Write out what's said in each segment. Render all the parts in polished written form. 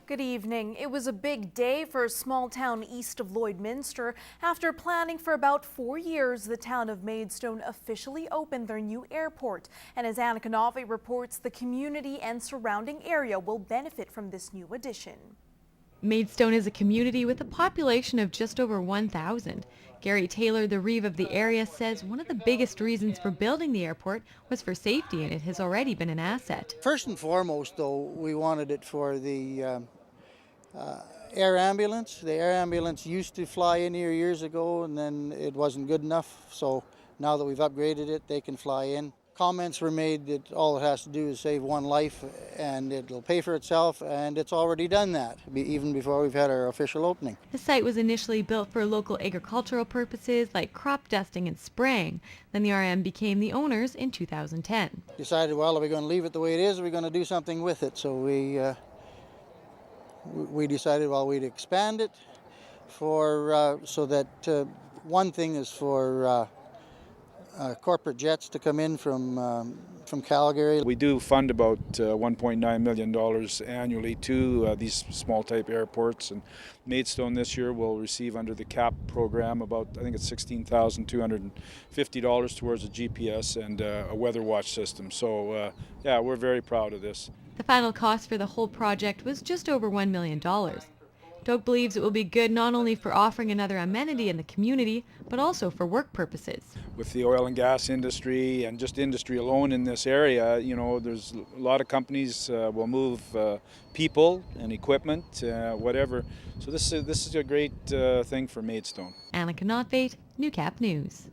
Good evening. It was a big day for a small town east of Lloydminster. After planning for about 4 years, the town of Maidstone officially opened their new airport. And as Anna Canave reports, the community and surrounding area will benefit from this new addition. Maidstone is a community with a population of just over 1,000. Gary Taylor, the reeve of the area, says one of the biggest reasons for building the airport was for safety, and it has already been an asset. First and foremost, though, we wanted it for the air ambulance. The air ambulance used to fly in here years ago, and then it wasn't good enough. So now that we've upgraded it, they can fly in. Comments were made that all it has to do is save one life and it'll pay for itself, and it's already done that, even before we've had our official opening. The site was initially built for local agricultural purposes like crop dusting and spraying. Then the RM became the owners in 2010. Decided, well, are we going to leave it the way it is, or are we going to do something with it? So we decided, well, we'd expand it for so that one thing is for corporate jets to come in from Calgary. We do fund about $1.9 million annually to these small type airports, and Maidstone this year will receive under the CAP program about, I think it's $16,250 towards a GPS and a weather watch system. So yeah, we're very proud of this. The final cost for the whole project was just over $1 million. Doak believes it will be good not only for offering another amenity in the community, but also for work purposes. With the oil and gas industry and just industry alone in this area, you know, there's a lot of companies will move people and equipment, whatever. So this is a great thing for Maidstone. Anna Canave, Newcap News.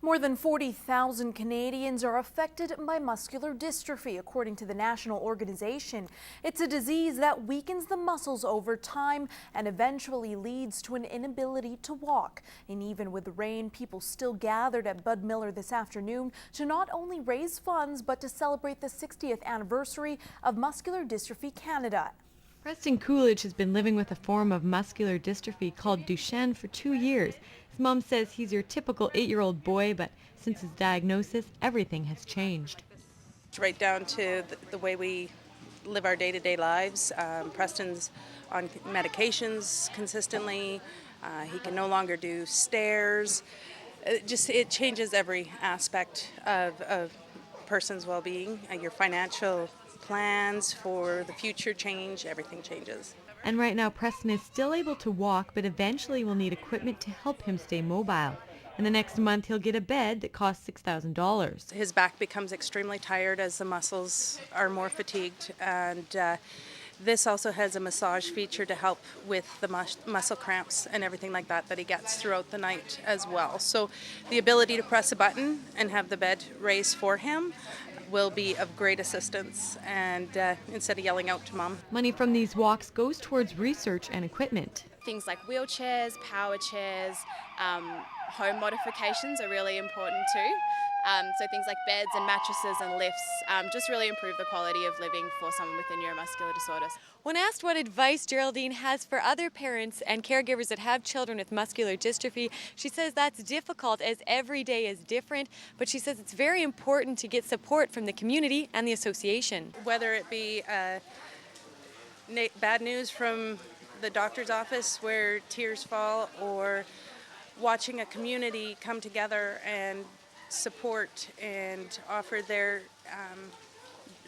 More than 40,000 Canadians are affected by muscular dystrophy, according to the national organization. It's a disease that weakens the muscles over time and eventually leads to an inability to walk. And even with the rain, people still gathered at Bud Miller this afternoon to not only raise funds, but to celebrate the 60th anniversary of Muscular Dystrophy Canada. Preston Coolidge has been living with a form of muscular dystrophy called Duchenne for 2 years. His mom says he's your typical 8-year-old boy, but since his diagnosis, everything has changed. It's right down to the way we live our day-to-day lives. Preston's on medications consistently. He can no longer do stairs. It changes every aspect of a person's well-being. Your financial plans for the future change, everything changes. And right now Preston is still able to walk, but eventually will need equipment to help him stay mobile. In the next month he'll get a bed that costs $6,000. His back becomes extremely tired as the muscles are more fatigued, and this also has a massage feature to help with the muscle cramps and everything like that he gets throughout the night as well. So the ability to press a button and have the bed raised for him will be of great assistance, and instead of yelling out to mom. Money from these walks goes towards research and equipment. Things like wheelchairs, power chairs, home modifications are really important too. So things like beds and mattresses and lifts just really improve the quality of living for someone with a neuromuscular disorder. When asked what advice Geraldine has for other parents and caregivers that have children with muscular dystrophy, she says that's difficult as every day is different, but she says it's very important to get support from the community and the association. Whether it be bad news from the doctor's office where tears fall, or watching a community come together and support and offer their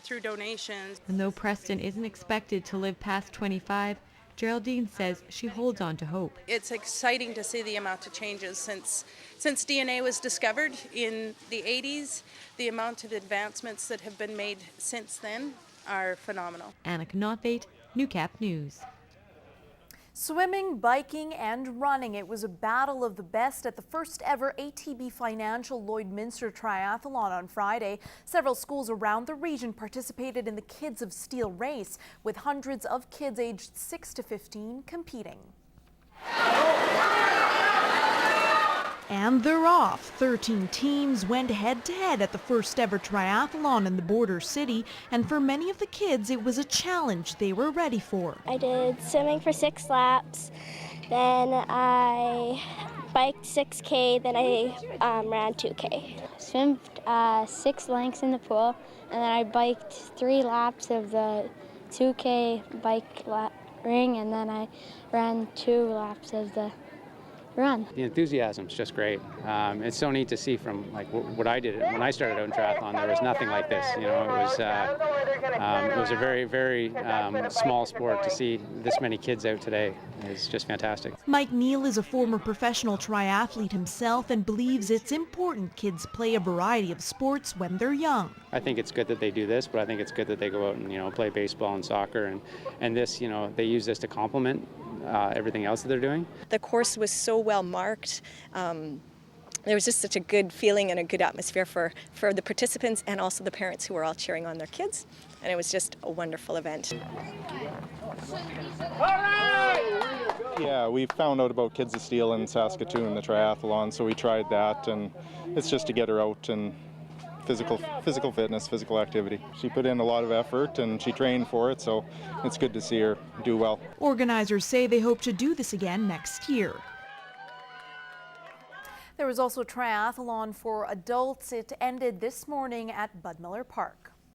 through donations. And though Preston isn't expected to live past 25, Geraldine says she holds on to hope. It's exciting to see the amount of changes since DNA was discovered in the 80s. The amount of advancements that have been made since then are phenomenal. Anna Canave, Newcap News. Swimming, biking, and running. It was a battle of the best at the first ever ATB Financial Lloydminster Triathlon on Friday. Several schools around the region participated in the Kids of Steel race, with hundreds of kids aged 6 to 15 competing. And they're off. 13 teams went head-to-head at the first ever triathlon in the border city, and for many of the kids it was a challenge they were ready for. I did swimming for 6 laps, then I biked 6K, then I ran 2K. Swam 6 lengths in the pool, and then I biked 3 laps of the 2K bike ring, and then I ran 2 laps of the run. The enthusiasm's just great. It's so neat to see from like what I did when I started out in triathlon. There was nothing like this. You know, it was a very, very small sport. To see this many kids out today is just fantastic. Mike Neal is a former professional triathlete himself and believes it's important kids play a variety of sports when they're young. I think it's good that they do this, but I think it's good that they go out and play baseball and soccer, and this they use this to complement everything else that they're doing. The course was so well marked. There was just such a good feeling and a good atmosphere for the participants and also the parents who were all cheering on their kids. And it was just a wonderful event. Yeah, we found out about Kids of Steel in Saskatoon, the triathlon, so we tried that, and it's just to get her out and physical fitness, physical activity. She put in a lot of effort and she trained for it, so it's good to see her do well. Organizers say they hope to do this again next year. There was also a triathlon for adults. It ended this morning at Bud Miller Park.